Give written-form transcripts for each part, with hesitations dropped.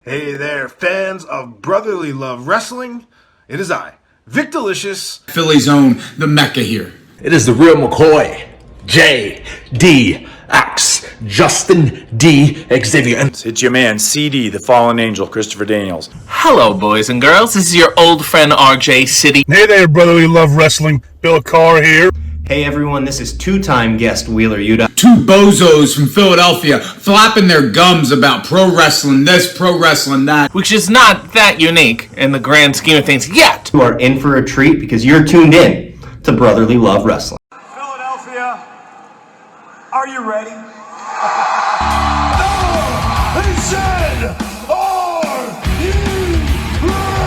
Hey there, fans of Brotherly Love Wrestling. It is I, Vic Delicious. Philly's own, the Mecca here. It is the real McCoy, J.D.X. Justin D. Xavier. And it's your man, CD, the Fallen Angel, Christopher Daniels. Hello, boys and girls. This is your old friend RJ City. Hey there, Brotherly Love Wrestling. Bill Carr here. Hey everyone, this is two-time guest Wheeler Yuta. Two bozos from Philadelphia flapping their gums about pro wrestling this, pro wrestling that. Which is not that unique in the grand scheme of things yet. You are in for a treat because you're tuned in to Brotherly Love Wrestling. Philadelphia, are you ready? No! They said, are you ready?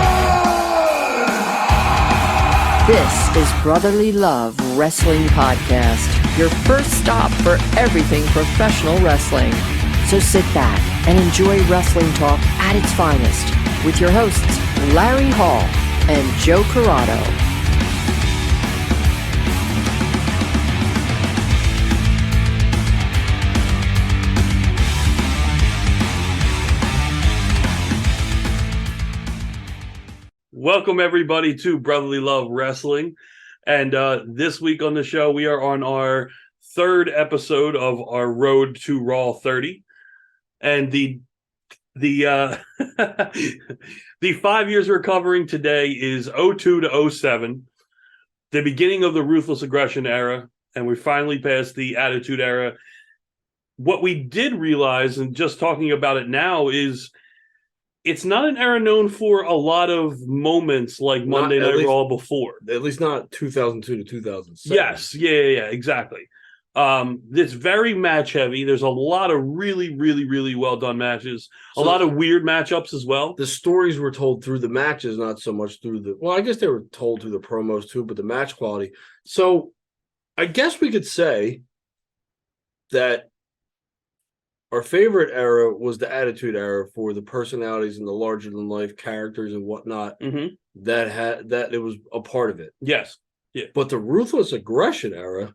This is Brotherly Love Wrestling Podcast, your first stop for everything professional wrestling. So sit back and enjoy wrestling talk at its finest with your hosts, Larry Hall and Joe Corrado. Welcome, everybody, to Brotherly Love Wrestling. And this week on the show, we are on our third episode of our Road to Raw 30. And the 5 years we're covering today is 02 to 07, the beginning of the Ruthless Aggression era, and we finally passed the Attitude Era. What we did realize, and just talking about it now, is it's not an era known for a lot of moments like Monday Night Raw before. At least not 2002 to 2007. Yes, yeah, exactly. It's very match heavy. There's a lot of really well done matches. A lot of weird matchups as well. The stories were told through the matches, not so much through the... Well, I guess they were told through the promos too, but the match quality. So I guess we could say that our favorite era was the Attitude Era for the personalities and the larger-than-life characters and whatnot. Mm-hmm. That it was a part of it. Yes. Yeah. But the Ruthless Aggression Era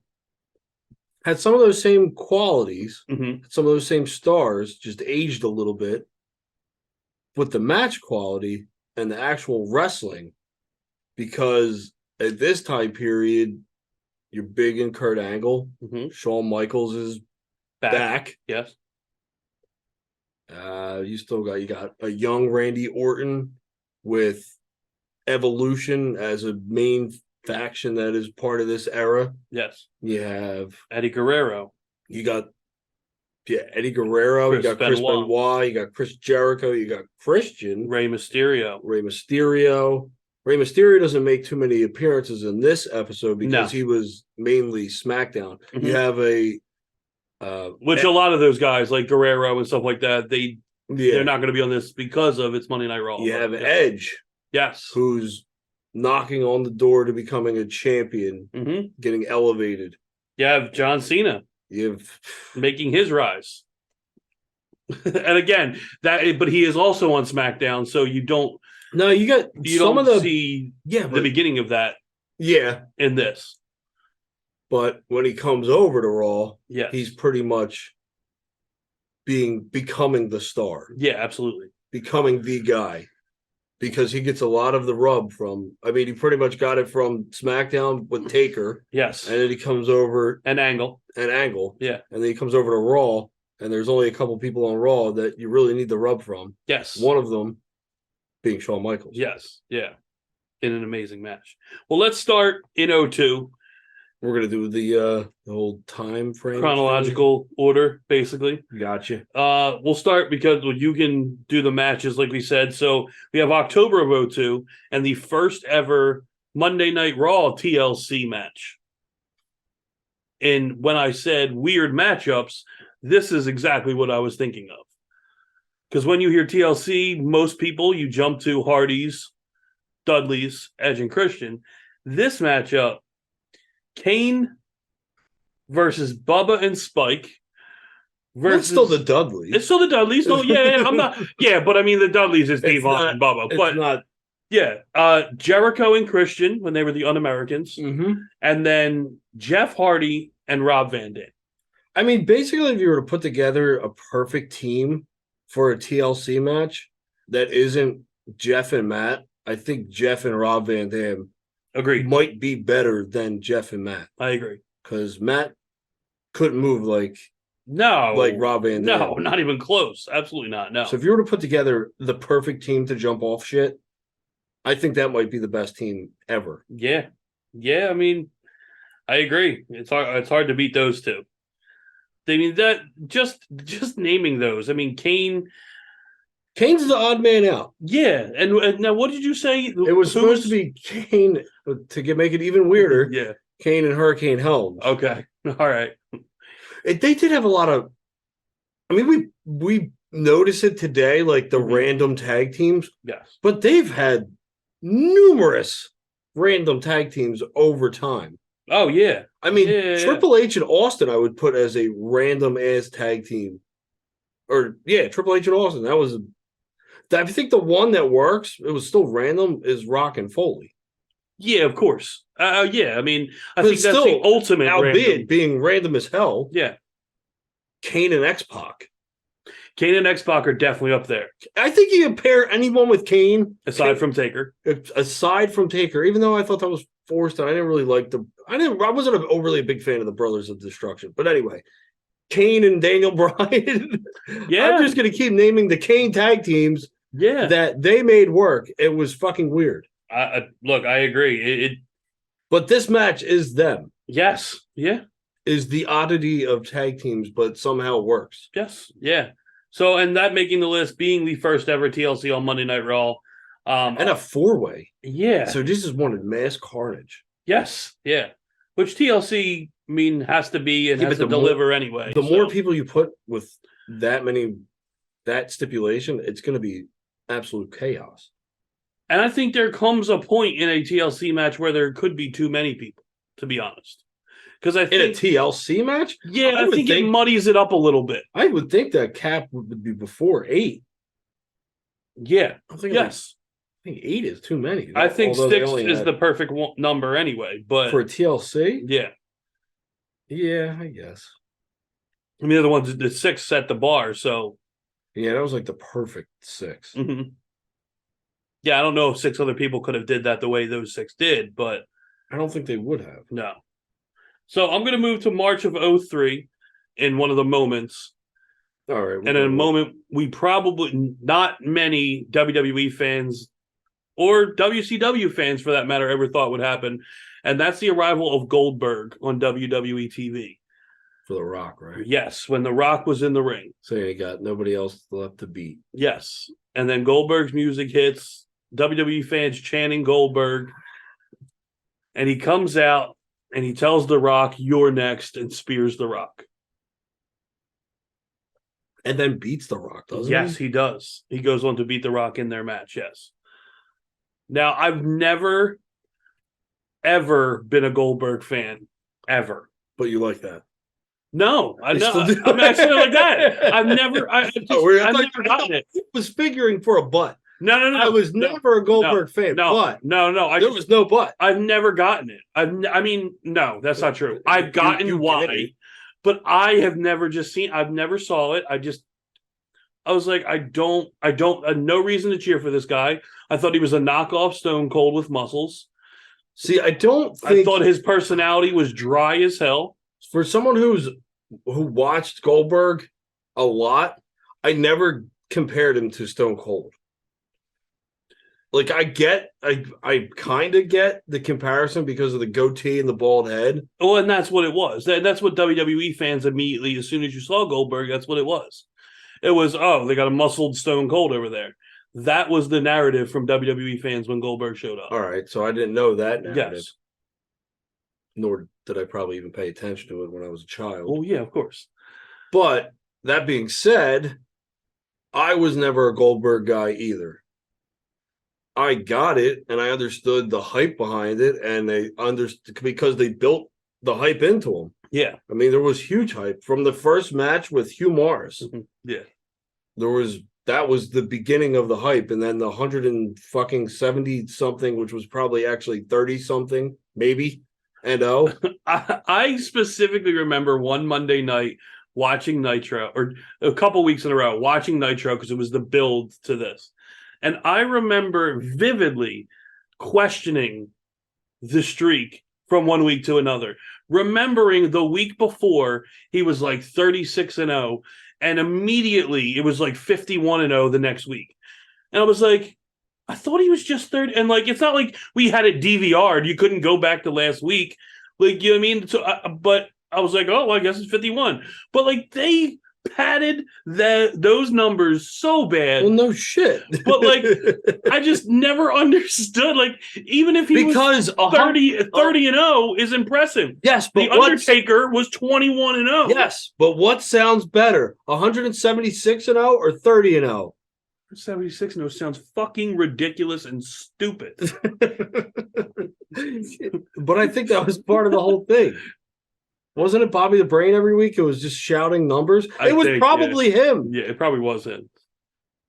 had some of those same qualities, some of those same stars, just aged a little bit. But the match quality and the actual wrestling, because at this time period, you're big in Kurt Angle. Shawn Michaels is back. Yes. You got a young Randy Orton with Evolution as a main faction that is part of this era. Yes. You have Eddie Guerrero. You got Eddie Guerrero. You got Chris Benoit. You got Chris Jericho. You got Christian. Rey Mysterio. Rey Mysterio doesn't make too many appearances in this episode because he was mainly SmackDown. You have which a lot of those guys like Guerrero and stuff like that, they're not going to be on this because of it's Monday Night Raw. You have Edge. Yes. Who's knocking on the door to becoming a champion, getting elevated. You have John Cena. You have making his rise. And again, but he is also on SmackDown, so you don't see the beginning of that in this. But when he comes over to Raw, he's pretty much becoming the star. Yeah, absolutely. Becoming the guy. Because he gets a lot of the rub from... I mean, he pretty much got it from SmackDown with Taker. Yes. And then he comes over... And Angle. Yeah. And then he comes over to Raw, and there's only a couple people on Raw that you really need the rub from. Yes. One of them being Shawn Michaels. Yes. Yeah. In an amazing match. Well, let's start in 02. We're going to do the whole time frame. Chronological order, basically. Gotcha. We'll start because you can do the matches like we said. So we have October of 02 and the first ever Monday Night Raw TLC match. And when I said weird matchups, this is exactly what I was thinking of. Because when you hear TLC, most people, you jump to Hardy's, Dudley's, Edge, and Christian. This matchup, Kane versus Bubba and Spike. It's still the Dudleys. It's still the Dudleys. No, I'm not. Yeah, but I mean the Dudleys is Devon and Bubba. But not. Yeah, Jericho and Christian when they were the Un-Americans, and then Jeff Hardy and Rob Van Dam. I mean, basically, if you were to put together a perfect team for a TLC match, that isn't Jeff and Matt, I think Jeff and Rob Van Dam might be better than Jeff and Matt. I agree. Because Matt couldn't move like Rob Van Dam. No, not even close. Absolutely not. No. So if you were to put together the perfect team to jump off shit, I think that might be the best team ever. Yeah. Yeah, I mean, I agree. It's hard to beat those two. I mean, that just naming those. I mean, Kane's the odd man out. Yeah, and now what did you say? It was supposed to be Kane to make it even weirder. Yeah, Kane and Hurricane Helms. Okay, all right. They did have a lot of. I mean, we notice it today, like the random tag teams. Yes, but they've had numerous random tag teams over time. Oh yeah, I mean, Triple H and Austin, I would put as a random ass tag team. Triple H and Austin. That was. I think the one that works, it was still random, is Rock and Foley. Yeah, of course. Yeah, I mean, I think that's the ultimate albeit being random as hell. Yeah. Kane and X-Pac. Kane and X-Pac are definitely up there. I think you can pair anyone with Kane. Aside from Taker. Aside from Taker, even though I thought that was forced, and I didn't really like I wasn't overly a big fan of the Brothers of Destruction. But anyway, Kane and Daniel Bryan. Yeah. I'm just going to keep naming the Kane tag teams. Yeah, that they made work. It was fucking weird. Look, I agree. But this match is them. Yes. Yeah. Is the oddity of tag teams, but somehow works. Yes. Yeah. So, and that making the list, being the first ever TLC on Monday Night Raw, and a 4-way. Yeah. So this is one of mass carnage. Yes. Yeah. Which TLC has to be and has to deliver anyway. The more people you put with that stipulation, it's going to be absolute chaos. And I think there comes a point in a TLC match where there could be too many people, to be honest. Because I think in a TLC match, yeah, I think it muddies it up a little bit. I would think that cap would be before 8. Yeah, I think 8 is too many. I think 6 is the perfect number anyway. But for a TLC, yeah, I guess. I mean, the other ones, the 6 set the bar, so. Yeah, that was like the perfect 6. Mm-hmm. Yeah, I don't know if 6 other people could have did that the way those 6 did, but I don't think they would have. No. So I'm going to move to March of 03 in one of the moments. All right. And in a moment, we probably, not many WWE fans or WCW fans for that matter ever thought would happen. And that's the arrival of Goldberg on WWE TV. For The Rock, right? Yes, when The Rock was in the ring. So he got nobody else left to beat. Yes. And then Goldberg's music hits, WWE fans chanting Goldberg. And he comes out and he tells The Rock, "You're next," and spears The Rock. And then beats The Rock, doesn't he? Yes, he does. He goes on to beat The Rock in their match, yes. Now, I've never, ever been a Goldberg fan, ever. But you like that? No, I'm actually like that. I've never gotten it. I was figuring for a butt. No. I was never a Goldberg fan. No. There was no butt. I've never gotten it. I mean, no, that's not true. I've gotten why, but I have never I've never saw it. I was like, I don't, no reason to cheer for this guy. I thought he was a knockoff Stone Cold with muscles. See, I thought his personality was dry as hell. For someone who watched Goldberg a lot, I never compared him to Stone Cold. Like I kind of get the comparison because of the goatee and the bald head. Well, and that's what it was. That's what WWE fans immediately, as soon as you saw Goldberg, that's what it was. It was, oh, they got a muscled Stone Cold over there. That was the narrative from WWE fans when Goldberg showed up. All right, so I didn't know that narrative. Yes. Nor did I probably even pay attention to it when I was a child. Oh, yeah, of course. But that being said, I was never a Goldberg guy either. I got it, and I understood the hype behind it, and they understood because they built the hype into him. Yeah. I mean, there was huge hype from the first match with Hugh Morris. Mm-hmm. Yeah. That was the beginning of the hype, and then the 170 something, which was probably actually 30 something, maybe. And I specifically remember one Monday night watching Nitro, or a couple weeks in a row watching Nitro because it was the build to this. And I remember vividly questioning the streak from one week to another. Remembering the week before, he was like 36-0, and immediately it was like 51-0 the next week. And I was like, I thought he was just 30. And like, it's not like we had it DVR'd. You couldn't go back to last week. Like, you know what I mean? So, but I was like, oh, well, I guess it's 51. But like, they padded those numbers so bad. Well, no shit. But like, I just never understood. Like, even if he was 30-0 is impressive. Yes, but the Undertaker was 21-0. Yes, but what sounds better, 176-0 or 30-0? 76-0 sounds fucking ridiculous and stupid. But I think that was part of the whole thing. Wasn't it Bobby the Brain every week? It was just shouting numbers. It was probably him. Yeah, it probably was him.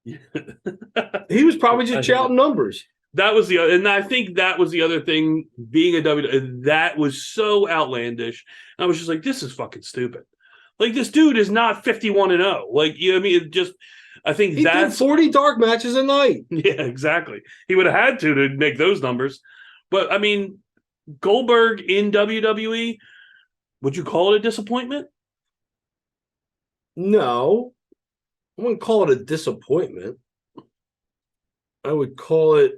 He was probably just shouting numbers. That was and I think that was the other thing. Being a WWE, that was so outlandish. And I was just like, this is fucking stupid. Like, this dude is not 51-0. Like, you know what I mean? It just, I think he did 40 dark matches a night. Yeah, exactly. He would have had to make those numbers. But I mean, Goldberg in WWE, would you call it a disappointment? No, I wouldn't call it a disappointment. I would call it,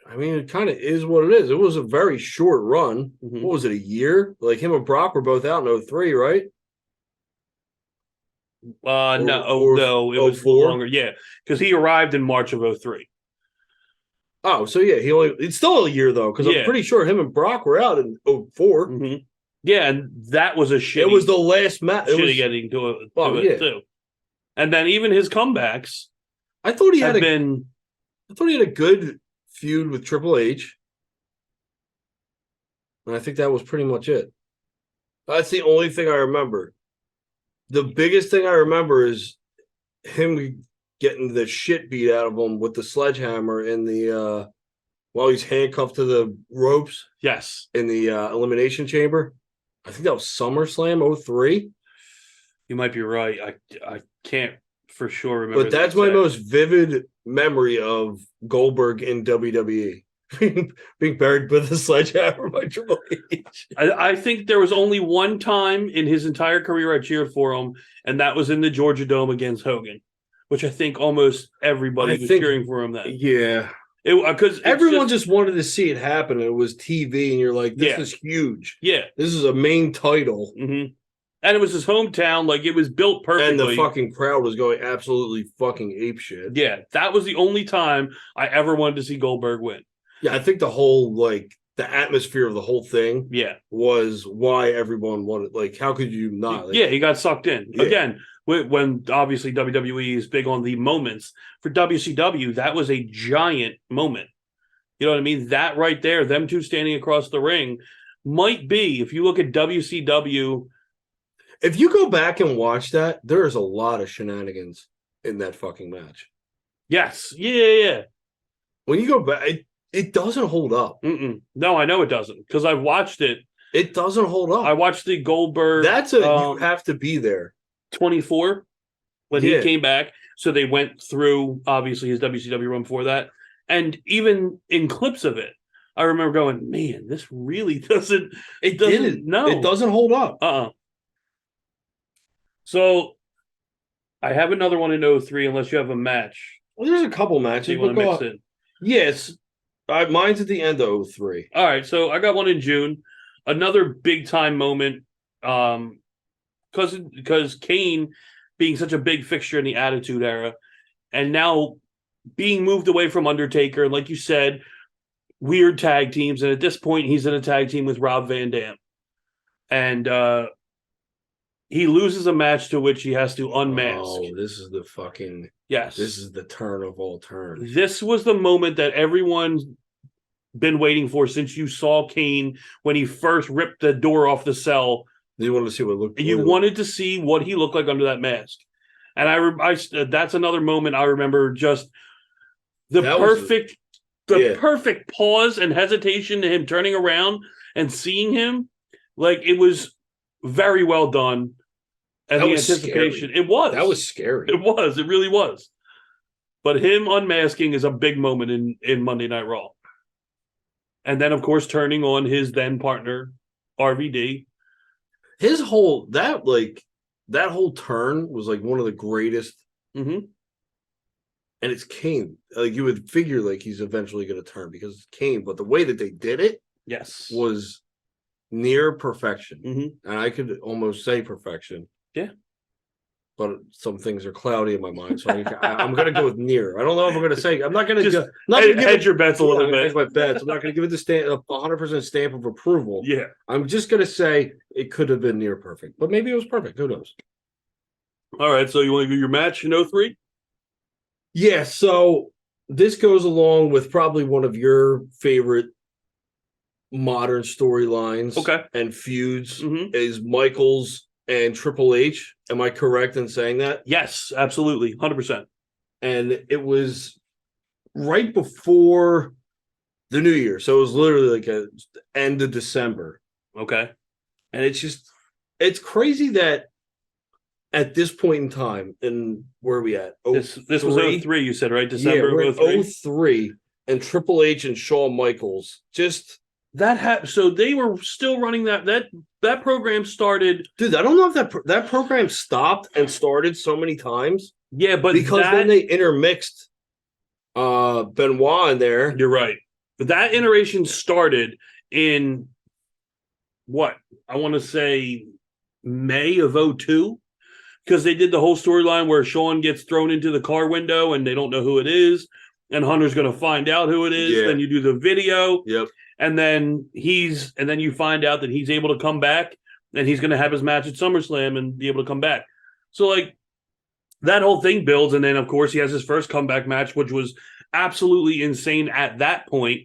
I mean, it kind of is what it is. It was a very short run. Mm-hmm. What was it, a year? Like, him and Brock were both out in 03, right? No, it was longer. Yeah, because he arrived in March of 03. Oh, so yeah, it's still a year though, because I'm pretty sure him and Brock were out in 04. Mm-hmm. Yeah, and that was a shitty. It was the last match. Shitty getting to it too. And then even his comebacks, I thought he had a good feud with Triple H, and I think that was pretty much it. That's the only thing I remember. The biggest thing I remember is him getting the shit beat out of him with the sledgehammer in the while he's handcuffed to the ropes. Yes, in the elimination chamber. I think that was SummerSlam 03. You might be right. I can't for sure remember. But that's my most vivid memory of Goldberg in WWE. Being buried with a sledgehammer by Triple H. I think there was only one time in his entire career I cheered for him, and that was in the Georgia Dome against Hogan, which I think almost everybody was cheering for him then. Yeah. Because everyone just wanted to see it happen. It was TV, and you're like, this is huge. Yeah. This is a main title. Mm-hmm. And it was his hometown. Like, it was built perfectly. And the fucking crowd was going absolutely fucking apeshit. Yeah. That was the only time I ever wanted to see Goldberg win. Yeah, I think the whole, like, the atmosphere of the whole thing was why everyone wanted, like, how could you not? Like, he got sucked in. Yeah. Again, when obviously WWE is big on the moments, for WCW, that was a giant moment. You know what I mean? That right there, them two standing across the ring, might be, if you look at WCW. If you go back and watch that, there is a lot of shenanigans in that fucking match. Yes. Yeah. When you go back, it doesn't hold up. Mm-mm. No, I know it doesn't, because I've watched it. It doesn't hold up. I watched the Goldberg. You have to be there. 24 when he came back. So they went through, obviously, his WCW run before that. And even in clips of it, I remember going, man, this really doesn't. It doesn't hold up. So I have another one in 03, unless you have a match. Well, there's a couple matches. You want to mix in? Yes. Mine's at the end of 03. All right. So I got one in June. Another big time moment. Because Kane being such a big fixture in the Attitude Era, and now being moved away from Undertaker, and like you said, weird tag teams, and at this point he's in a tag team with Rob Van Dam, and he loses a match to which he has to unmask. Oh, this is the fucking this is the turn of all turns. This was the moment that everyone's been waiting for since you saw Kane when he first ripped the door off the cell. You wanted to see what it looked. You wanted to see what he looked like under that mask, and I that's another moment I remember. Just the perfect pause and hesitation to him turning around and seeing him. Like, it was very well done, and the anticipation. Scary. It was. That was scary. It was. It really was. But him unmasking is a big moment in Monday Night Raw. And then, of course, turning on his then partner, RVD. His whole that whole turn was like one of the greatest. Mm-hmm. And it's Kane. Like you would figure, like he's eventually going to turn because it's Kane. But the way that they did it, yes, was near perfection. Mm-hmm. And I could almost say perfection. Yeah. But some things are cloudy in my mind, so I'm going to go with near. I don't know if I'm going to say. I'm not going to just hedge your bets a little bit. Hedge my bets. I'm not going to give it the 100% stamp of approval. Yeah. I'm just going to say it could have been near perfect, but maybe it was perfect. Who knows? All right. So you want to do your match in 03? Yeah. So this goes along with probably one of your favorite modern storylines, and feuds is Michaels and Triple H. Am I correct in saying that? Yes, absolutely. 100%. And it was right before the New Year. So it was literally like a end of December. Okay. And it's crazy that at this point in time, and where are we at? This was 03, you said, right? December we're of 03? 03. And Triple H and Shawn Michaels just so they were still running that program started. Dude, I don't know if that program stopped and started so many times. Yeah, but because then they intermixed Benoit in there. You're right. But that iteration started in what? I want to say May of 02. Because they did the whole storyline where Shawn gets thrown into the car window and they don't know who it is. And Hunter's going to find out who it is. Yeah. Then you do the video. Yep. And then you find out that he's able to come back and he's going to have his match at SummerSlam and be able to come back. So like that whole thing builds. And then of course he has his first comeback match, which was absolutely insane at that point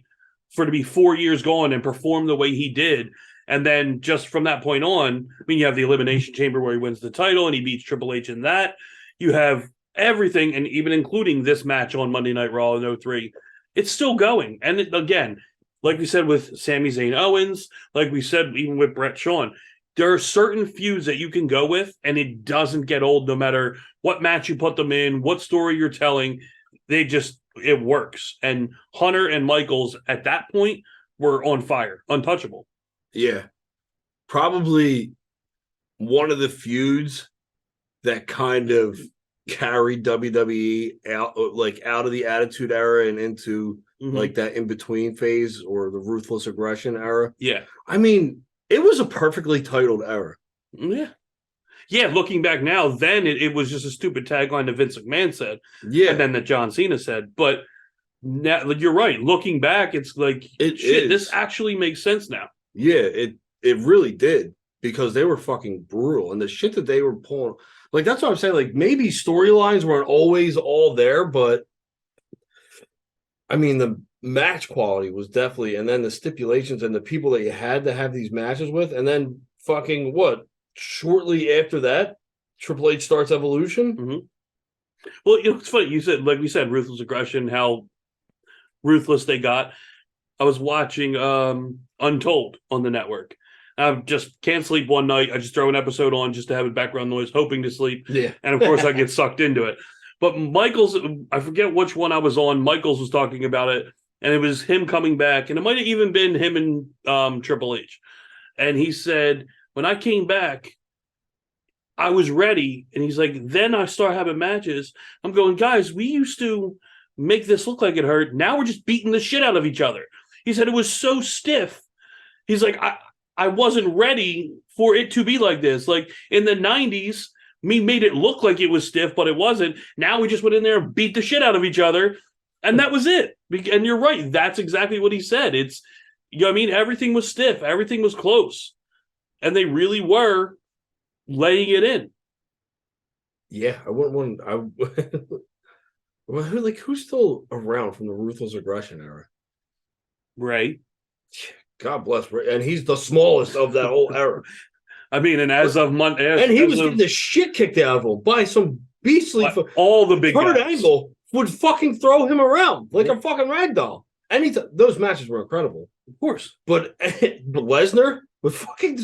for to be 4 years gone and perform the way he did. And then just from that point on, I mean, you have the Elimination Chamber where he wins the title and he beats Triple H in that. You have everything, and even including this match on Monday Night Raw in 03. It's still going. And again, like we said with Sami Zayn Owens, like we said even with Brett Shawn, there are certain feuds that you can go with, and it doesn't get old no matter what match you put them in, what story you're telling. It works. And Hunter and Michaels at that point were on fire, untouchable. Yeah. Probably one of the feuds that kind of carried WWE out of the Attitude Era and into like that in-between phase or the Ruthless Aggression era. Yeah. I mean, it was a perfectly titled era. Yeah. Yeah, looking back now, then it was just a stupid tagline that Vince McMahon said. Yeah. And then that John Cena said. But now, you're right. Looking back, it's like, this actually makes sense now. Yeah, it really did, because they were fucking brutal. And the shit that they were pulling, like, that's what I'm saying. Like, maybe storylines weren't always all there, but I mean, the match quality was definitely, and then the stipulations and the people that you had to have these matches with, and then fucking shortly after that, Triple H starts Evolution. Mm-hmm. Well, it's funny. You said, like we said, Ruthless Aggression, how ruthless they got. I was watching Untold on the network. I just can't sleep one night. I just throw an episode on just to have a background noise, hoping to sleep. Yeah. And of course, I get sucked into it. But Michaels, I forget which one I was on. Michaels was talking about it, and it was him coming back, and it might have even been him and Triple H. And he said, when I came back, I was ready. And he's like, then I start having matches. I'm going, guys, we used to make this look like it hurt. Now we're just beating the shit out of each other. He said it was so stiff. He's like, I wasn't ready for it to be like this. Like in the 90s, me made it look like it was stiff, but it wasn't. Now we just went in there and beat the shit out of each other. And that was it. And you're right. That's exactly what he said. It's, you know what I mean? Everything was stiff. Everything was close. And they really were laying it in. Yeah, I wouldn't want. Who's still around from the Ruthless Aggression era? Ray. God bless Ray. And he's the smallest of that whole era. I mean, and as of Monday, and he was getting the shit kicked out of him by some beastly. All the big Kurt guys. Angle would fucking throw him around like a fucking ragdoll. And those matches were incredible, of course. But Lesnar with fucking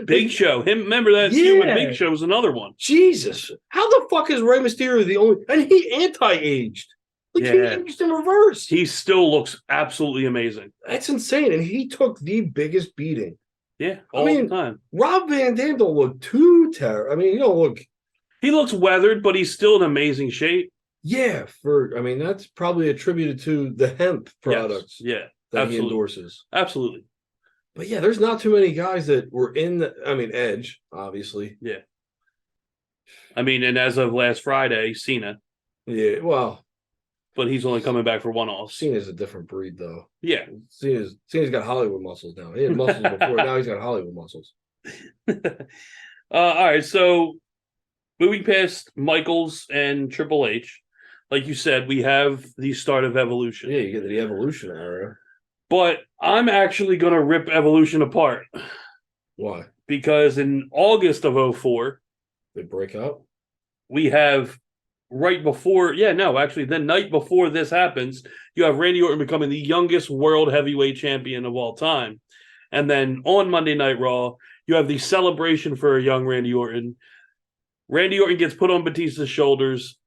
Big Show. Remember that? Yeah, with Big Show was another one. Jesus, how the fuck is Rey Mysterio the only? And he anti-aged. Like, he aged in reverse. He still looks absolutely amazing. That's insane. And he took the biggest beating. Yeah, all the time. Rob Van Dam don't look too terrible. I mean, you don't look. He looks weathered, but he's still in amazing shape. Yeah, that's probably attributed to the hemp products. Yes. Yeah, that absolutely. he endorses. Absolutely. But yeah, there's not too many guys that were in Edge, obviously. Yeah. I mean, and as of last Friday, Cena. Yeah, well. But he's only coming back for one off. Cena's a different breed, though. Yeah. Cena's got Hollywood muscles now. He had muscles before. Now he's got Hollywood muscles. All right, so moving past Michaels and Triple H, like you said, we have the start of Evolution. Yeah, you get the Evolution era. But I'm actually going to rip Evolution apart. Why? Because in August of 2004, they break up. We have the night before this happens, you have Randy Orton becoming the youngest world heavyweight champion of all time. And then on Monday Night Raw, you have the celebration for a young Randy Orton. Randy Orton gets put on Batista's shoulders,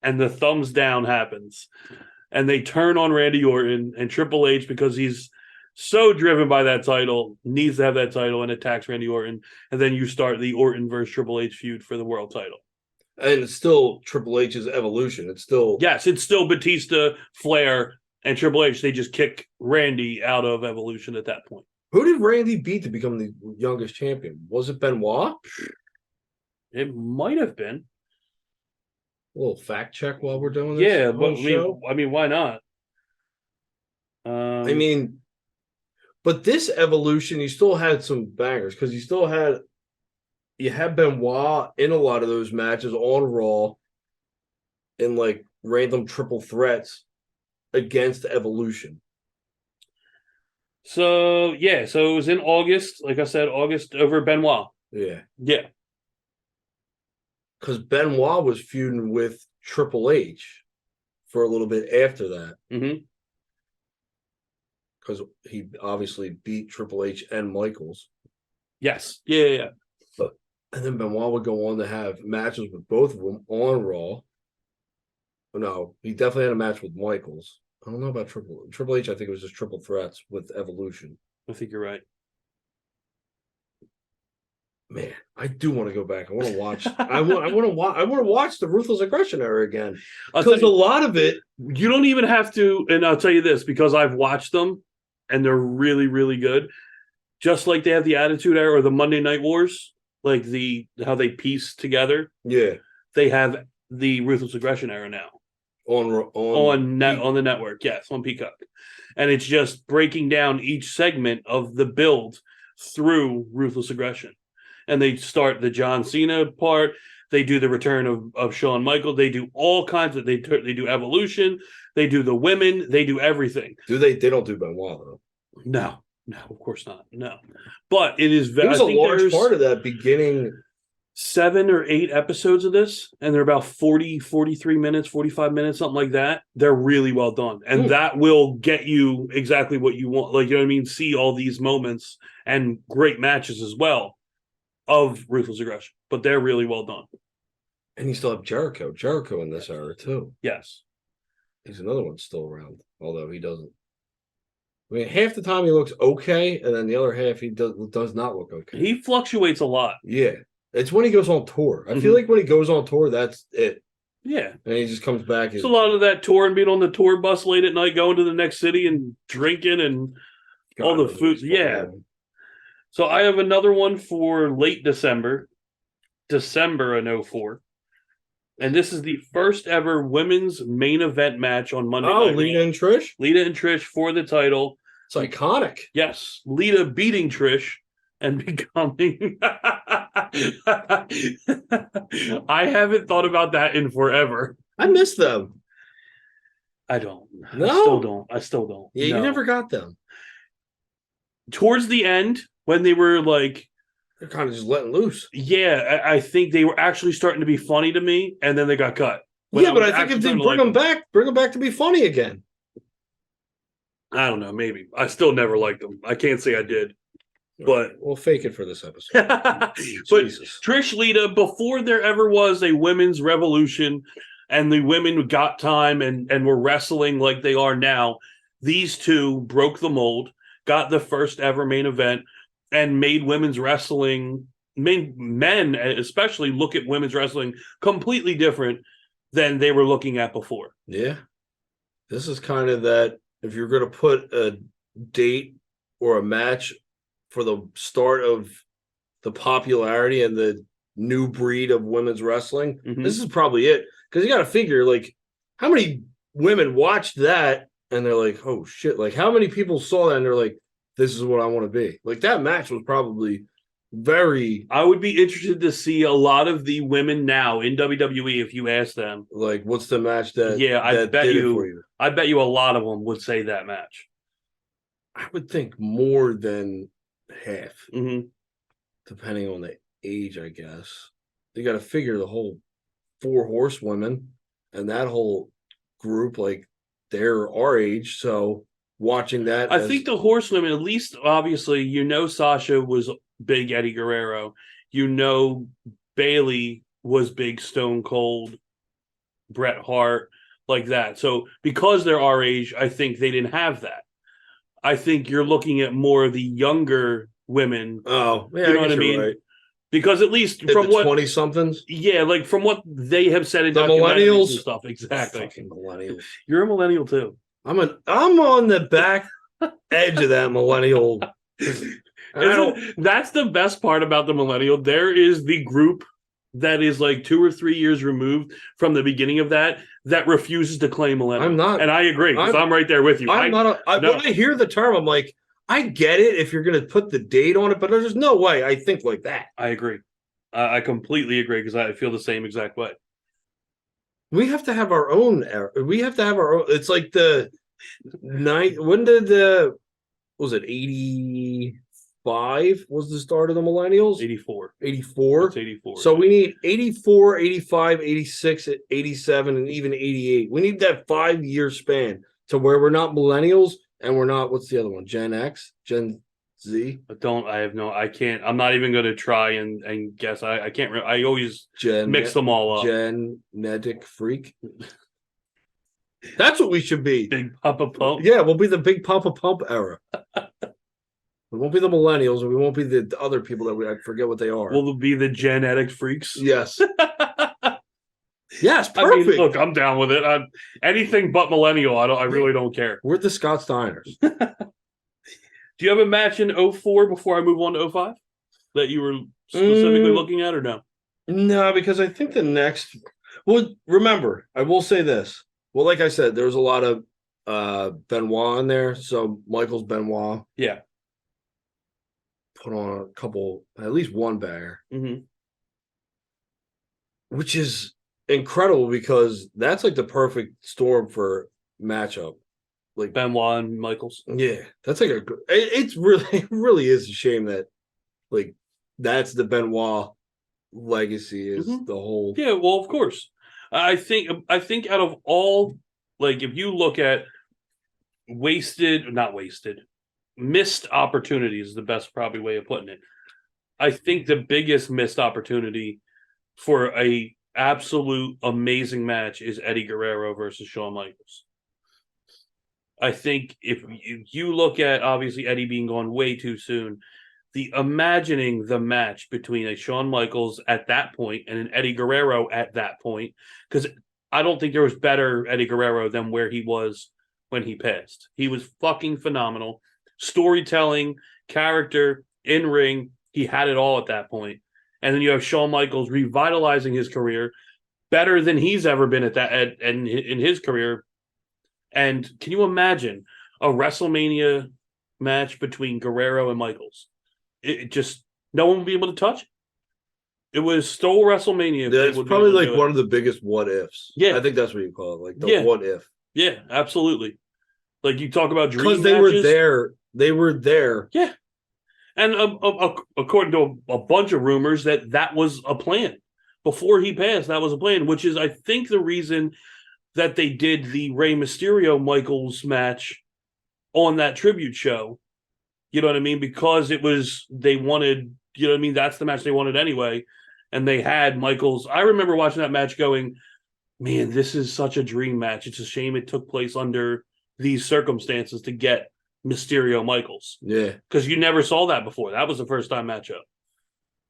and the thumbs down happens. And they turn on Randy Orton, and Triple H, because he's so driven by that title, needs to have that title and attacks Randy Orton. And then you start the Orton versus Triple H feud for the world title. And it's still Triple H's Evolution. It's still Batista, Flair, and Triple H. They just kick Randy out of Evolution at that point. Who did Randy beat to become the youngest champion? Was it Benoit? It might have been. A little fact check while we're doing this. Yeah, but I mean, why not? But this Evolution, you still had some bangers because you had Benoit in a lot of those matches on Raw in like random triple threats against Evolution. So it was in August, like I said, August over Benoit. Yeah. Yeah. Because Benoit was feuding with Triple H for a little bit after that. Mm-hmm. Because he obviously beat Triple H and Michaels. Yes. Yeah. And then Benoit would go on to have matches with both of them on Raw. No, he definitely had a match with Michaels. I don't know about Triple H. I think it was just triple threats with Evolution. I think you're right. Man, I do want to go back. I want to watch. I want to watch the Ruthless Aggression era again because a lot of it. You don't even have to. And I'll tell you this because I've watched them, and they're really, really good. Just like they have the Attitude Era or the Monday Night Wars, like how they piece together. Yeah, they have the Ruthless Aggression Era now on the network. Yes, on Peacock, and it's just breaking down each segment of the build through Ruthless Aggression. And they start the John Cena part. They do the return of Shawn Michaels. They do all kinds of. They do Evolution. They do the women. They do everything. Do they? They don't do Benoit though. No, of course not. No, but it is. It was a large part of that beginning. 7 or 8 episodes of this, and they're about 40, 43 minutes, 45 minutes, something like that. They're really well done, and that will get you exactly what you want. Like, you know what I mean? See all these moments and great matches as well of Ruthless Aggression, but they're really well done. And you still have Jericho in this era too. Yes, he's another one still around, although he doesn't. I mean, half the time he looks okay, and then the other half he does not look okay. He fluctuates a lot. Yeah, it's when he goes on tour. I feel like when he goes on tour, that's it. Yeah, and he just comes back. It's a lot of that tour and being on the tour bus late at night, going to the next city and drinking and all the food. Yeah. So I have another one for late December in 2004. And this is the first ever women's main event match on Monday Night Raw. Lita and Trish? Lita and Trish for the title. It's iconic. Yes. Lita beating Trish and becoming... I haven't thought about that in forever. I miss them. I don't. No? I still don't. Yeah, no. You never got them. Towards the end, when they were like... They're kind of just letting loose. Yeah, I think they were actually starting to be funny to me, and then they got cut. But I think if they bring them back to be funny again. I don't know, maybe. I still never liked them. I can't say I did. But we'll fake it for this episode. But Jesus. Trish Lita, before there ever was a women's revolution, and the women got time and were wrestling like they are now. These two broke the mold, got the first ever main event, and made women's wrestling, men especially, look at women's wrestling completely different than they were looking at before. Yeah. This is kind of that, if you're going to put a date or a match for the start of the popularity and the new breed of women's wrestling, this is probably it. Because you got to figure, like, how many women watched that and they're like, oh shit, like, how many people saw that and they're like, this is what I want to be. Like, that match was probably very... I would be interested to see a lot of the women now in WWE if you ask them. Like, what's the match that... Yeah, I that bet did you, it for you? I bet you a lot of them would say that match. I would think more than half, depending on the age, I guess. You got to figure the whole 4 horsewomen and that whole group, like, they're our age, so watching that... I think the horsewomen, at least, obviously, you know Sasha was big Eddie Guerrero. You know Bailey was big Stone Cold, Bret Hart, like that. So because they're our age, I think they didn't have that. I think you're looking at more of the younger women. Oh, yeah, you know what I mean? Right. Because at least from what 20-somethings, yeah, like from what they have said in the documentaries millennials and stuff, exactly. Fucking millennials. You're a millennial too. I'm on the back edge of that millennial. That's the best part about the millennial. There is the group that is like 2 or 3 years removed from the beginning of that refuses to claim millennial. I'm not, and I agree because I'm right there with you. I'm not. When I hear the term, I'm like, I get it if you're going to put the date on it, but there's no way I think like that. I agree. I completely agree because I feel the same exact way. We have to have our own era. We have to have our own. It's like the night. When did was it 85 was the start of the millennials? 84. 84? It's 84. So we need 84, 85, 86, 87, and even 88. We need that 5-year span to where we're not millennials and we're not, what's the other one? Gen X? Gen Z? I can't. I'm not even going to try and guess. I can't. I always mix them all up. Genetic freak. That's what we should be. Big Papa Pump. Yeah, we'll be the Big Papa Pump era. We won't be the millennials, and we won't be the other people that I forget what they are. We'll be the genetic freaks. Yes. Yes, perfect. I mean, look, I'm down with it. Anything but millennial. I really don't care. We're the Scott Steiners. Do you have a match in 04 before I move on to 05 that you were specifically looking at, or no? No, because I think the next. Well, remember, I will say this. Well, like I said, there's a lot of Benoit in there. So Michaels Benoit. Yeah. Put on a couple, at least one banger. Which is incredible because that's like the perfect storm for matchup. Like Benoit and Michaels. Yeah. That's like it really is a shame that like that's the Benoit legacy is the whole. Yeah, well, of course. I think out of all, like, if you look at missed opportunities is the best probably way of putting it. I think the biggest missed opportunity for a absolute amazing match is Eddie Guerrero versus Shawn Michaels. I think if you look at, obviously, Eddie being gone way too soon, imagining the match between a Shawn Michaels at that point and an Eddie Guerrero at that point, because I don't think there was better Eddie Guerrero than where he was when he passed. He was fucking phenomenal. Storytelling, character, in-ring, he had it all at that point. And then you have Shawn Michaels revitalizing his career better than he's ever been in his career. And can you imagine a WrestleMania match between Guerrero and Michaels? It just, no one would be able to touch it. It was still WrestleMania. That's probably like one of the biggest what ifs. Yeah. I think that's what you call it. Like the what if. Yeah, absolutely. Like you talk about dream because they matches. were there. They were there. Yeah. And according to a bunch of rumors that was a plan. Before he passed, that was a plan, which is, I think, the reason that they did the Rey Mysterio Michaels match on that tribute show. You know what I mean? Because they wanted, you know what I mean? That's the match they wanted anyway. And they had Michaels. I remember watching that match going, man, this is such a dream match. It's a shame it took place under these circumstances to get Mysterio Michaels. Yeah. Because you never saw that before. That was the first time matchup.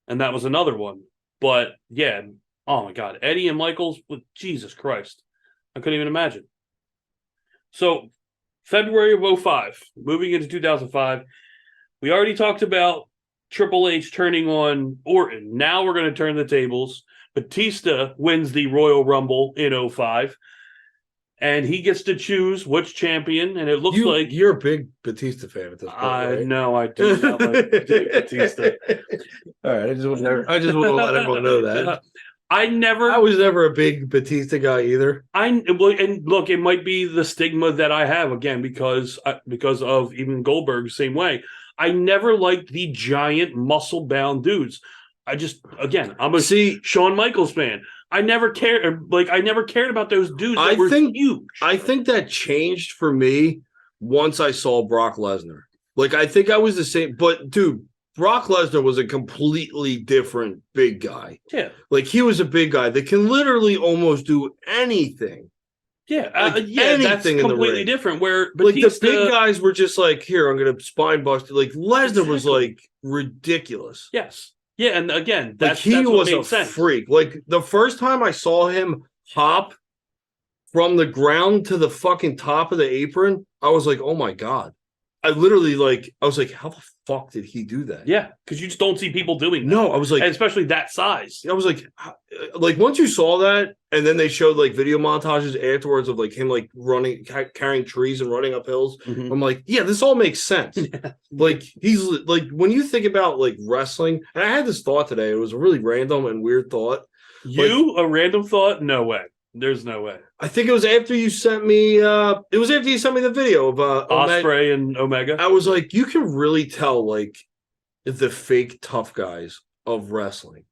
And that was another one. But yeah, oh my God. Eddie and Michaels, with Jesus Christ. I couldn't even imagine. So February of 2005, moving into 2005, we already talked about Triple H turning on Orton. Now we're going to turn the tables. Batista wins the Royal Rumble in 2005. And he gets to choose which champion, and it looks like you're a big Batista fan at this point. Right? know I do not like Batista. All right, I just want to let everyone know that. I was never a big Batista guy either. And look, it might be the stigma that I have again because of even Goldberg same way. I never liked the giant muscle bound dudes. I'm a Shawn Michaels fan. I never cared about those dudes that were huge. I think that changed for me once I saw Brock Lesnar. Like, I think I was the same, but dude, Brock Lesnar was a completely different big guy. Yeah. Like, he was a big guy that can literally almost do anything. Yeah. Anything that's completely different. Where Batista, like, the big guys were just like, here, I'm going to spine bust. Like, Lesnar was like ridiculous. Yes. Yeah, and again, that's was a freak. Like, the first time I saw him hop from the ground to the fucking top of the apron, I was like, oh my God. I was like, how the fuck did he do that? Yeah, because you just don't see people doing that. No, I was like, and especially that size. I was like once you saw that, and then they showed like video montages afterwards of like him like running, carrying trees and running up hills. Mm-hmm. I'm like, yeah, this all makes sense. Yeah. Like, he's like, when you think about like wrestling, and I had this thought today. It was a really random and weird thought. A random thought? No way. There's no way. I think it was after you sent me. It was after you sent me the video of Ospreay and Omega. I was like, you can really tell like the fake tough guys of wrestling.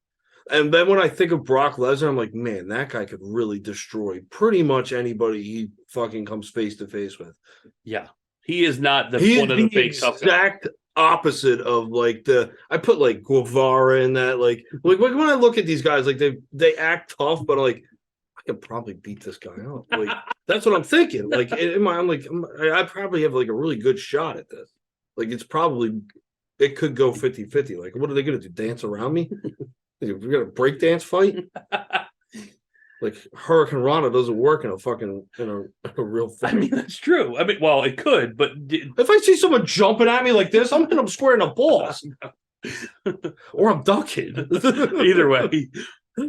And then when I think of Brock Lesnar, I'm like, man, that guy could really destroy pretty much anybody he fucking comes face to face with. Yeah, he is not one of the fake tough guys. Exact opposite of like I put like Guevara in that. Like when I look at these guys, like they act tough, but like, I could probably beat this guy up. Like, that's what I'm thinking. Like, I probably have like a really good shot at this. Like, it could go 50-50. Like, what are they going to do? Dance around me? We're going to break dance fight? Like, Hurricane Rana doesn't work in a real fight. I mean, that's true. I mean, well, it could, but if I see someone jumping at me like this, I'm hitting them square in the balls. Or I'm ducking. Either way.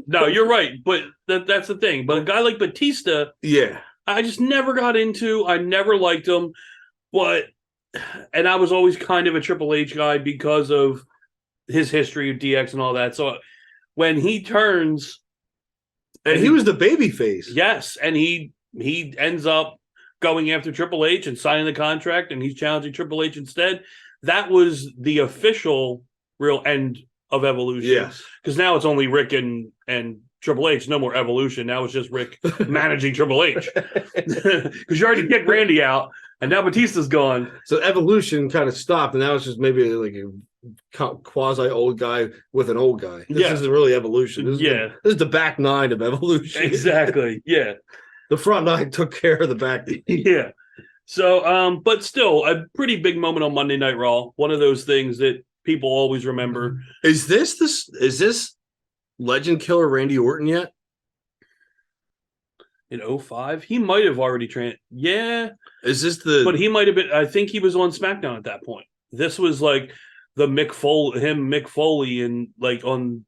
No, you're right, but that's the thing. But a guy like Batista, yeah, I just never got into. I never liked him, and I was always kind of a Triple H guy because of his history of DX and all that. So when he turns, and he was the baby face, yes, and he ends up going after Triple H and signing the contract, and he's challenging Triple H instead. That was the official real end of Evolution. Yes. Because now it's only Rick and Triple H. No more Evolution. Now it's just Rick managing Triple H. Because you already kicked Randy out, and now Batista's gone. So Evolution kind of stopped, and now it's just maybe like a quasi-old guy with an old guy. This isn't really Evolution. This is the back nine of Evolution. Exactly, yeah. The front nine took care of the back nine. Yeah. So, but still, a pretty big moment on Monday Night Raw. One of those things that people always remember. Is this Legend Killer Randy Orton yet? In 2005? He might have already Yeah. Is this But he might have been. I think he was on SmackDown at that point. This was like the Mick Foley, and like on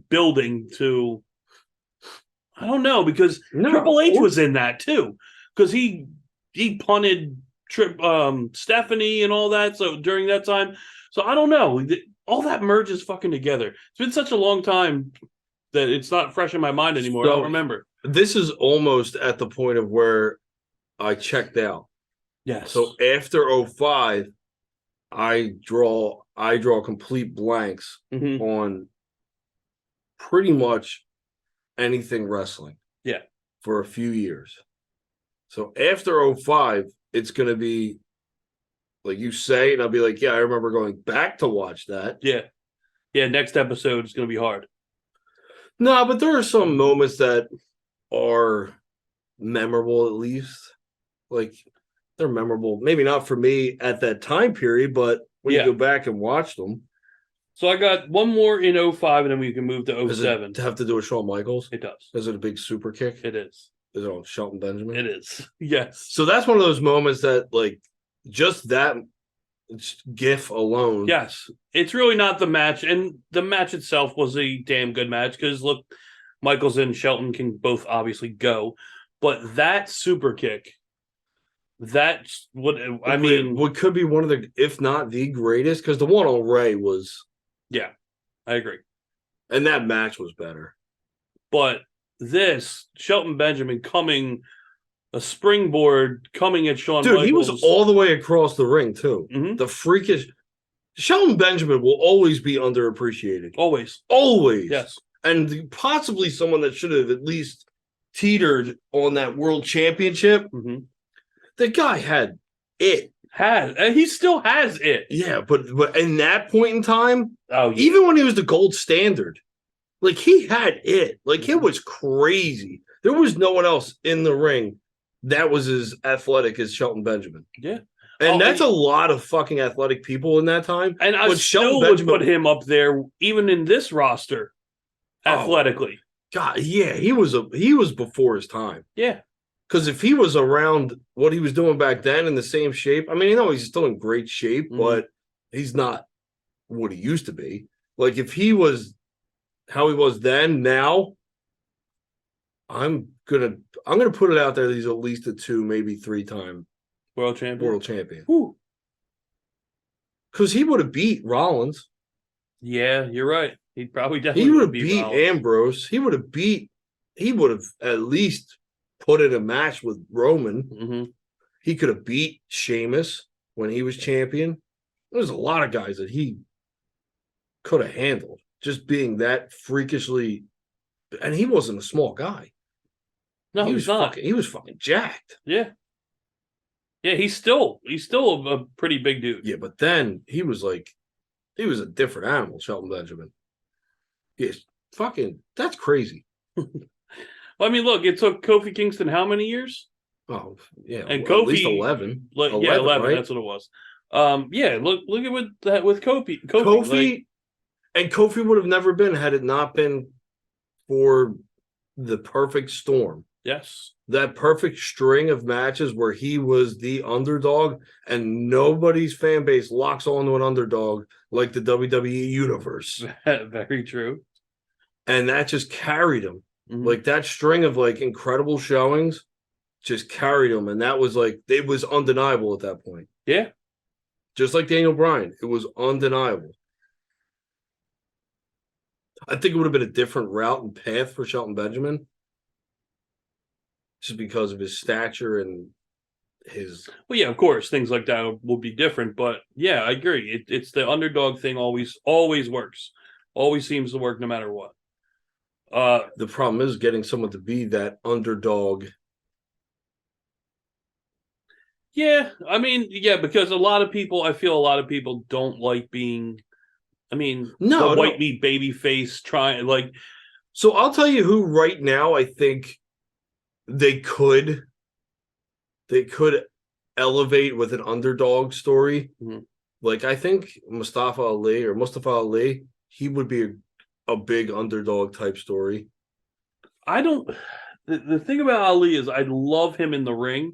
building to. I don't know, because Triple H was in that too, because he punted Stephanie and all that. So during that time. So I don't know. All that merges fucking together. It's been such a long time that it's not fresh in my mind anymore. I don't remember. This is almost at the point of where I checked out. Yes. So after 2005, I draw complete blanks on pretty much anything wrestling. Yeah. For a few years. So after 2005, it's going to be like you say, and I'll be like, yeah, I remember going back to watch that. Yeah. Yeah, next episode is going to be hard. No, but there are some moments that are memorable, at least. Like, they're memorable. Maybe not for me at that time period, but when you go back and watch them. So I got one more in 05, and then we can move to 07. Does it have to do with Shawn Michaels? It does. Is it a big super kick? It is. Is it on Shelton Benjamin? It is. Yes. So that's one of those moments that, like, just that GIF alone. Yes. It's really not the match. And the match itself was a damn good match because, look, Michaels and Shelton can both obviously go. But that super kick, that's what I mean. What could be one of the, if not the greatest, because the one on Ray was. Yeah, I agree. And that match was better. But this, Shelton Benjamin a springboard coming at Shawn Michaels. Dude, he was all the way across the ring, too. Mm-hmm. The freakish. Shelton Benjamin will always be underappreciated. Always. Always. Yes. And possibly someone that should have at least teetered on that world championship. Mm-hmm. The guy had it. And he still has it. Yeah, but in that point in time, yeah. Even when he was the gold standard, like, he had it. Like, it was crazy. There was no one else in the ring that was as athletic as Shelton Benjamin. Yeah. And that's a lot of fucking athletic people in that time. And I still would put him up there, even in this roster, athletically. God, yeah, he was before his time. Yeah. Because if he was around what he was doing back then in the same shape, I mean, you know, he's still in great shape, but he's not what he used to be. Like, if he was how he was then, now, I'm gonna put it out there that he's at least a 2, maybe 3-time world champion. Because he would have beat Rollins. Yeah, you're right. He'd probably definitely. He would have beat Ambrose. He would have at least put in a match with Roman. Mm-hmm. He could have beat Sheamus when he was champion. There's a lot of guys that he could have handled, just being that freakishly. And he wasn't a small guy. No, he was not. He was fucking jacked. Yeah. Yeah, he's still a pretty big dude. Yeah, but then he was a different animal, Shelton Benjamin. Yes, that's crazy. Well, I mean, look, it took Kofi Kingston how many years? Oh, yeah, and well, Kofi at least 11. 11. Right? That's what it was. Yeah, look at with Kofi. And Kofi would have never been had it not been for the perfect storm. Yes, that perfect string of matches where he was the underdog, and nobody's fan base locks onto an underdog like the WWE universe. Very true. And that just carried him. Mm-hmm. Like, that string of like incredible showings just carried him, and that was like, it was undeniable at that point. Yeah. Just like Daniel Bryan, it was undeniable. I think it would have been a different route and path for Shelton Benjamin, just because of his stature and his. Well, yeah, of course, things like that will be different, but yeah, I agree. It's the underdog thing always works. Always seems to work no matter what. The problem is getting someone to be that underdog. Yeah, I mean, yeah, because I feel a lot of people don't like being, the white meat baby face trying, like. So I'll tell you who right now I think they could elevate with an underdog story. Mm-hmm. Like, I think Mustafa Ali, he would be a big underdog type story. The thing about Ali is I love him in the ring.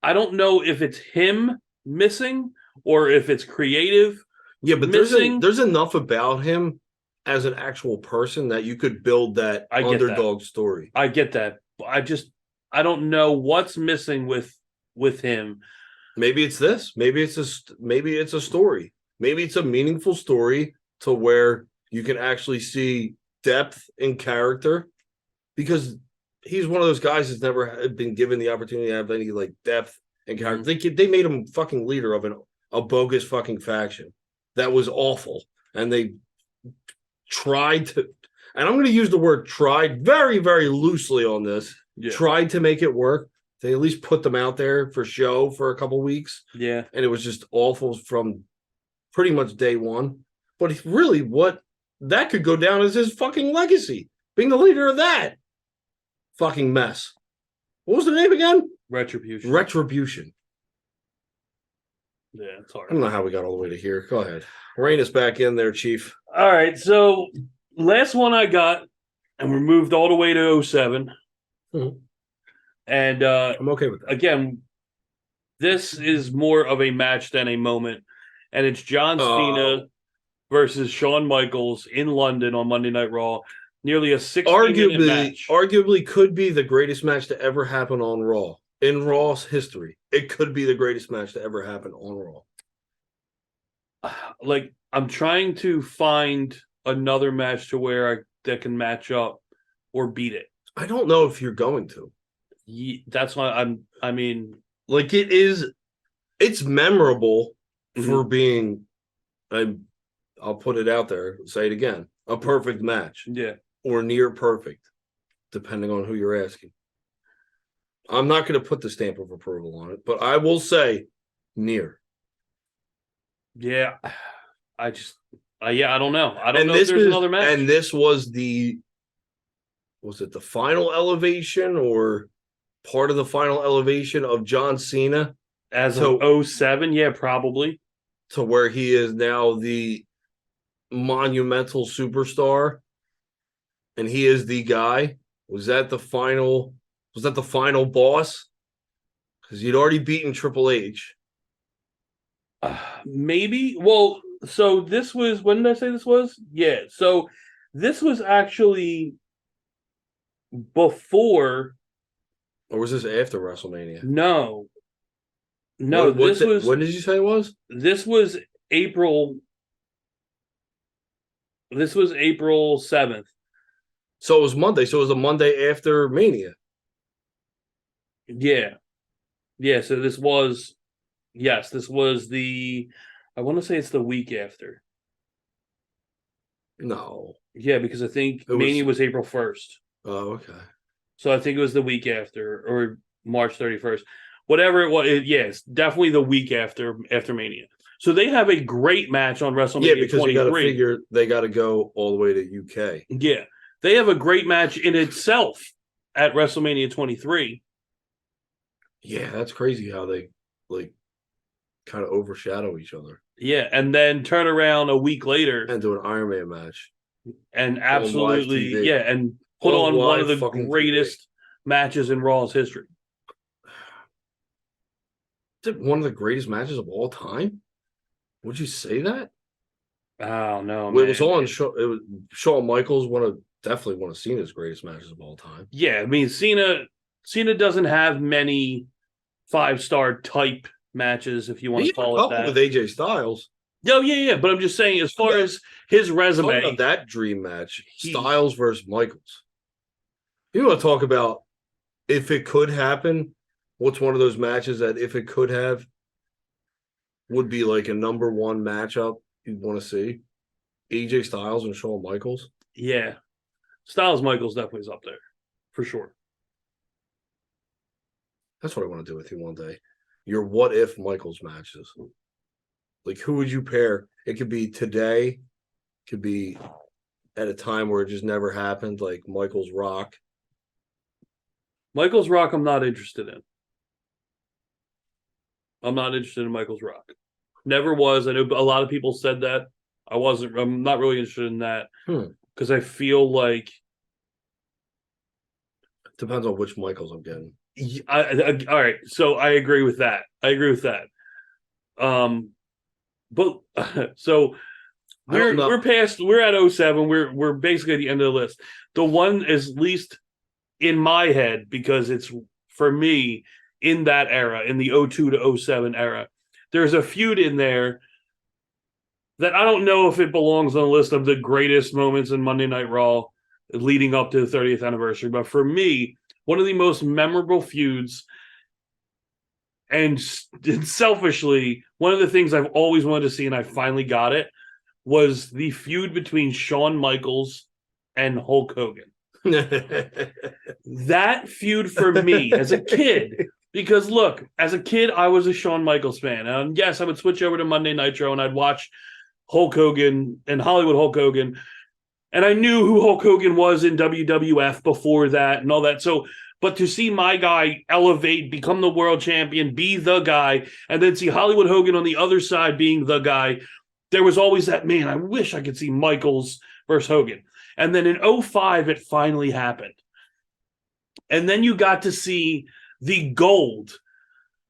I don't know if it's him missing or if it's creative. Yeah, but missing. there's enough about him as an actual person that you could build that underdog story. I get that. I don't know what's missing with him. Maybe it's this. Maybe it's a story. Maybe it's a meaningful story to where you can actually see depth in character, because he's one of those guys that's never been given the opportunity to have any like depth and character. They made him fucking leader of a bogus fucking faction that was awful, and they tried to. And I'm going to use the word "tried" very, very loosely on this. Yeah. Tried to make it work. They at least put them out there for show for a couple weeks. Yeah, and it was just awful from pretty much day one. But really, what that could go down as his fucking legacy, being the leader of that. fucking mess. What was the name again? Retribution. Retribution. Yeah, it's hard. I don't know how we got all the way to here. Go ahead. Rein us back in there, Chief. All right, so last one I got, and we moved all the way to 07. Mhm. And I'm okay with that. Again, this is more of a match than a moment. And it's John Cena versus Shawn Michaels in London on Monday Night Raw. Nearly a 60-minute match. Arguably could be the greatest match to ever happen on Raw. In Raw's history. It could be the greatest match to ever happen on Raw. Like, I'm trying to find another match to where that can match up or beat it. I don't know if you're going to. That's why I mean, like, it's memorable for being, I'll put it out there, say it again, a perfect match. Yeah. Or near perfect, depending on who you're asking. I'm not going to put the stamp of approval on it, but I will say near. Yeah. I don't know. I don't know if there's another match. And this was it the final elevation or part of the final elevation of John Cena? As of 07, yeah, probably. To where he is now the monumental superstar and he is the guy. Was that the final boss? Because you'd already beaten Triple H. Maybe. Well, so this was, when did I say this was? Yeah. So this was actually before. Or was this after WrestleMania? No. When did you say it was? This was April. This was April 7th. So it was Monday. So it was the Monday after Mania. Yeah. Yeah. So this was I want to say it's the week after. No. Yeah, because I think Mania was April 1st. Oh, okay. So I think it was the week after, or March 31st. Whatever it was, yes, definitely the week after Mania. So they have a great match on WrestleMania 23. Yeah, because you got to figure they got to go all the way to UK. Yeah. They have a great match in itself at WrestleMania 23. Yeah, that's crazy how they kind of overshadow each other. Yeah, and then turn around a week later and do an Iron Man match. And absolutely, and put on one of the greatest matches in Raw's history. One of the greatest matches of all time? Would you say that? Oh no, man. It was Shawn Michaels, definitely one of Cena's greatest matches of all time. Yeah, I mean Cena doesn't have many 5-star type matches, if you want to call it that. With AJ Styles. Oh yeah, but I'm just saying, as far as his resume, about that dream match, Styles versus Michaels. You want to talk about if it could happen? What's one of those matches that, if it could have, would be like a number one matchup you'd want to see? AJ Styles and Shawn Michaels. Yeah, Styles Michaels definitely is up there for sure. That's what I want to do with you one day. Your what if Michaels matches. Like, who would you pair? It could be today, could be at a time where it just never happened, like Michaels Rock. Michaels Rock, I'm not interested in. I'm not interested in Michaels Rock. Never was. I know a lot of people said that. I'm not really interested in that because I feel like depends on which Michaels I'm getting. All right, so I agree with that. But so we're at 07. We're basically at the end of the list. The one is least in my head because it's for me in that era, in the 02 to 07 era. There's a feud in there that I don't know if it belongs on the list of the greatest moments in Monday Night Raw leading up to the 30th anniversary, but for me, one of the most memorable feuds, and selfishly, one of the things I've always wanted to see, and I finally got it, was the feud between Shawn Michaels and Hulk Hogan. That feud for me as a kid, because look, as a kid, I was a Shawn Michaels fan. And yes, I would switch over to Monday Nitro and I'd watch Hulk Hogan and Hollywood Hulk Hogan And I knew who Hulk Hogan was in WWF before that and all that. So, but to see my guy elevate, become the world champion, be the guy, and then see Hollywood Hogan on the other side being the guy, there was always that, man, I wish I could see Michaels versus Hogan. And then in 2005, it finally happened. And then you got to see the gold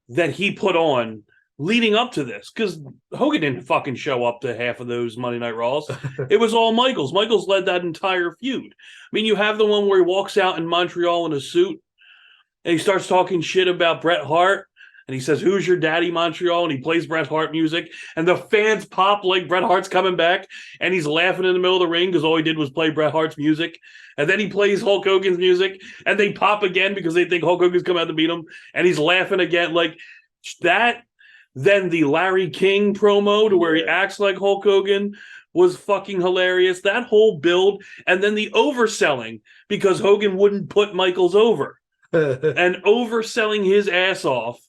that he put on leading up to this, because Hogan didn't fucking show up to half of those Monday Night Raws. It was all Michaels. Michaels led that entire feud. I mean, you have the one where he walks out in Montreal in a suit and he starts talking shit about Bret Hart. And he says, "Who's your daddy, Montreal?" And he plays Bret Hart music. And the fans pop like Bret Hart's coming back. And he's laughing in the middle of the ring because all he did was play Bret Hart's music. And then he plays Hulk Hogan's music. And they pop again because they think Hulk Hogan's coming out to beat him. And he's laughing again. Like that. Then the Larry King promo to where he acts like Hulk Hogan was fucking hilarious. That whole build. And then the overselling because Hogan wouldn't put Michaels over. And overselling his ass off.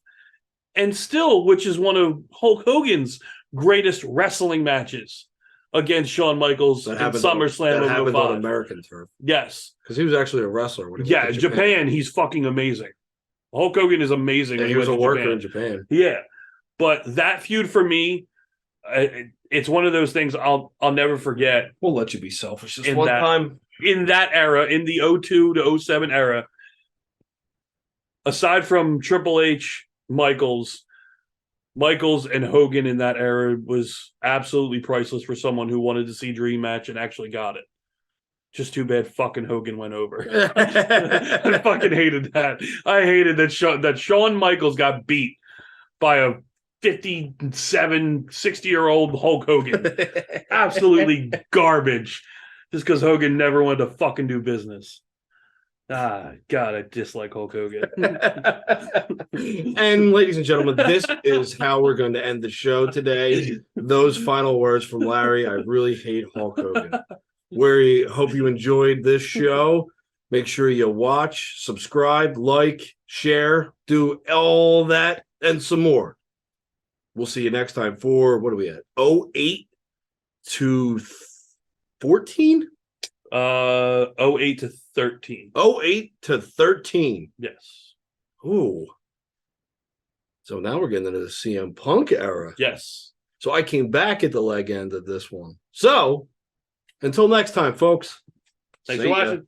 And still, which is one of Hulk Hogan's greatest wrestling matches against Shawn Michaels in SummerSlam. That happened on American turf. Yes. Because he was actually a wrestler. When he went to Japan, he's fucking amazing. Hulk Hogan is amazing. And he was a worker in Japan. Yeah. But that feud for me, it's one of those things I'll never forget. We'll let you be selfish this one time. In that era, in the 2002 to 2007 era, aside from Triple H, Michaels and Hogan in that era was absolutely priceless for someone who wanted to see Dream Match and actually got it. Just too bad fucking Hogan went over. I fucking hated that. I hated that Shawn Michaels got beat by a 57, 60-year-old Hulk Hogan. Absolutely garbage. Just because Hogan never wanted to fucking do business. Ah, God, I dislike Hulk Hogan. And ladies and gentlemen, this is how we're going to end the show today. Those final words from Larry. I really hate Hulk Hogan. We hope you enjoyed this show. Make sure you watch, subscribe, like, share, do all that and some more. We'll see you next time for, what are we at? 08 to 14? 08 to 13. 08 to 13. Yes. Ooh. So now we're getting into the CM Punk era. Yes. So I came back at the leg end of this one. So until next time, folks. Thanks for watching.